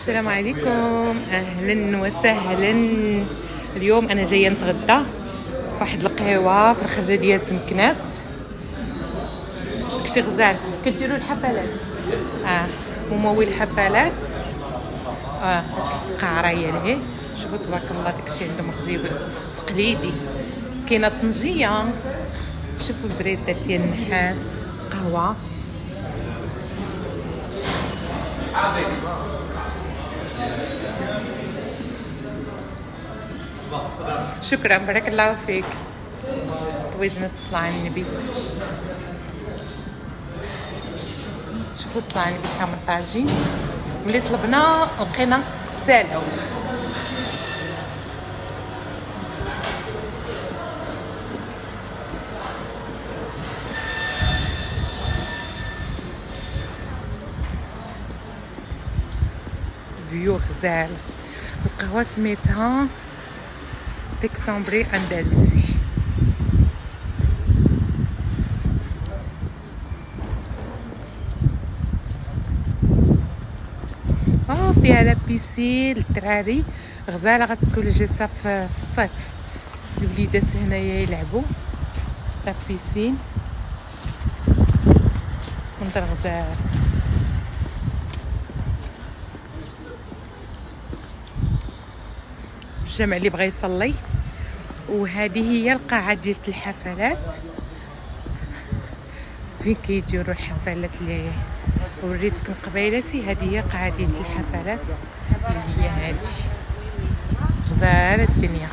السلام عليكم، اهلا وسهلا. اليوم انا جايه نتغدى في واحد القهوه في الخرجه ديال تمكناس. داكشي غزال. كديروا الحفلات ممول الحفلات قاعره هي لهي. شوفوا تبارك الله داكشي عندهم خزيب تقليدي. كاينه طنجيه، شوفوا البريدات ديال النحاس، قهوه. شكرا، بارك الله فيك. طويجنا الصلاة على النبي. شوفوا الصلاة على النبي شحال من طاجين. ملي طلبنا لقينا سالو. فيو غزال. القهوة سميتها ديكسامبري اندلسي. فيها لابيسين للدراري غزاله. غتكون جالسه في الصيف، الوليدات هنايا يلعبوا. لابيسين منظر غزال. الجمع اللي بغى يصلي. وهذه هي القاعه ديال الحفلات فين كيديروا الحفلات اللي وريتكم قبيلتي. هذه هي قاعه ديال الحفلات اللي هي هذه. غزاله الدنيا.